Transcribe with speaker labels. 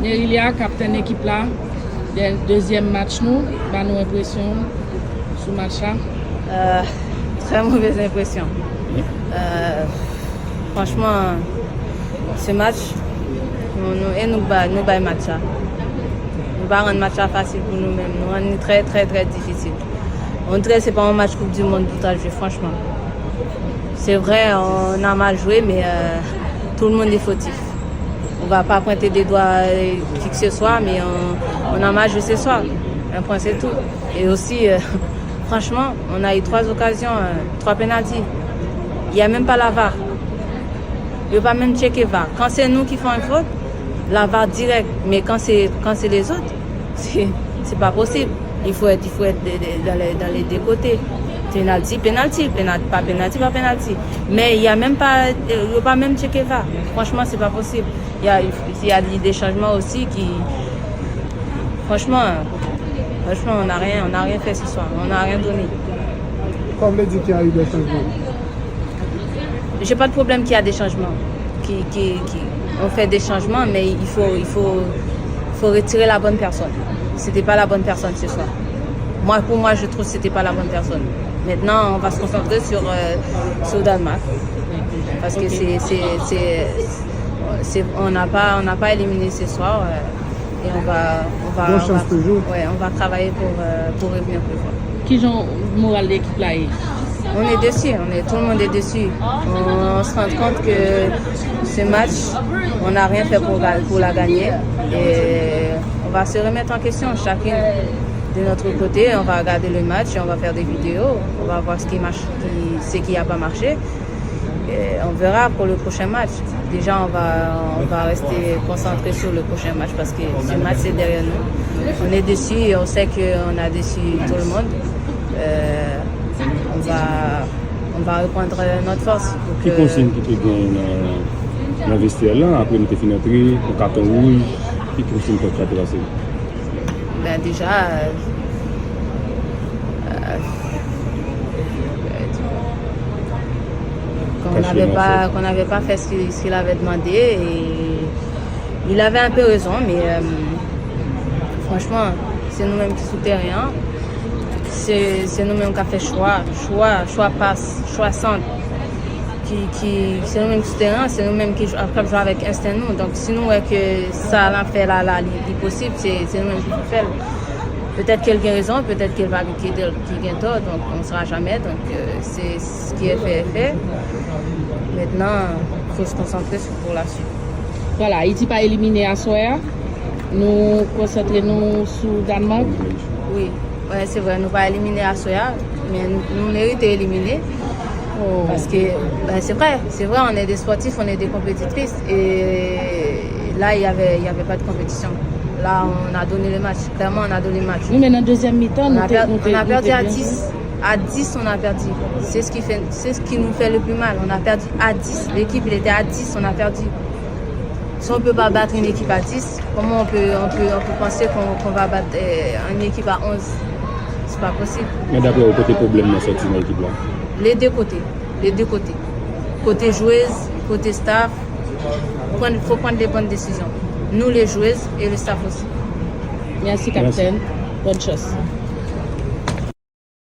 Speaker 1: Nerilia, capitaine équipe là, deuxième match nous, bah nous impression sur match là.
Speaker 2: Très mauvaise impression. Franchement, ce match, nous bat match là. Nous va rendre match facile pour nous-mêmes, nous rendre très très très difficile. On dirait que c'est pas un match Coupe du Monde tout à jouer, franchement. C'est vrai, on a mal joué, mais tout le monde est fautif. On va pas pointer des doigts qui que ce soit, mais on a mal joué ce soir. Un point, c'est tout. Et aussi, franchement, on a eu 3 occasions, 3 pénaltys. Il n'y a même pas la VAR. Il n'y a pas même checker VAR. Quand c'est nous qui faisons une faute, la VAR direct. Mais quand c'est les autres, c'est pas possible. Il faut être dans les deux côtés. Penalty, pas penalty. Mais il n'y a même pas, il n'y a pas même checker VAR. Franchement, c'est pas possible. Il y a des changements aussi qui, franchement, on n'a rien fait ce soir. On n'a rien donné.
Speaker 3: Quand vous dites qu'il y a eu des changements?
Speaker 2: J'ai pas de problème qu'il y a des changements. On fait des changements, mais il faut retirer la bonne personne. C'était pas la bonne personne ce soir. Pour moi, je trouve que c'était pas la bonne personne. Maintenant, on va se concentrer sur Danemark. Parce que on n'a pas éliminé ce soir. Et on va travailler pour revenir plus fort.
Speaker 1: Qui genre moral de l'équipe là?
Speaker 2: On est déçus, tout le monde est déçu. On se rend compte que ce match, on n'a rien fait pour la gagner. Et on va se remettre en question, chacune de notre côté. On va regarder le match, on va faire des vidéos, on va voir ce qui marche, ce qui n'a pas marché. Et on verra pour le prochain match. Déjà, on va rester concentré sur le prochain match parce que ce match, c'est derrière nous. On est déçus, on sait qu'on a déçu tout le monde. On va reprendre notre force.
Speaker 4: Qui consigne qui te gagne dans le vestiaire là, après nous fini entrer, au carton rouge, qui consigne pour faire passer?
Speaker 2: Ben déjà, qu'on n'avait pas fait ce qu'il avait demandé, et il avait un peu raison, mais franchement, c'est nous-mêmes qui soutenons rien. C'est nous-mêmes qui avons fait choix passe, choix centre. C'est nous-mêmes qui soutenons, c'est nous-mêmes qui jouons avec instinct nous. Donc si nous voyons que ça a fait l'impossible, c'est nous-mêmes qui le faisons. Peut-être qu'elle a raison, peut-être qu'elle va qui gagne tort, donc on ne saura jamais. Donc c'est ce qui est fait. Maintenant, il faut se concentrer pour la suite.
Speaker 1: Voilà, Haïti pas éliminé à soir. Nous concentrons sur Danemark.
Speaker 2: Oui, ouais, c'est vrai, nous pas éliminer à Soya, mais nous méritons d'éliminer. Parce que c'est vrai, on est des sportifs, on est des compétitrices. Et là, il y avait pas de compétition. Là, on a donné le match. Clairement, on a donné le match.
Speaker 1: Oui, mais dans la deuxième mi-temps,
Speaker 2: on a perdu à 10. À 10, on a perdu. C'est ce qui nous fait le plus mal. On a perdu à 10. L'équipe, elle était à 10, on a perdu. Si on ne peut pas battre une équipe à 10, comment on peut penser qu'on va battre une équipe à 11? C'est pas possible.
Speaker 4: Mais d'après vous, côté problème dans cette équipe là?
Speaker 2: Les deux côtés. Côté joueuse, côté staff, il faut prendre des bonnes décisions. Nous les joueuses et le staff aussi.
Speaker 1: Merci capitaine. Bonne chance.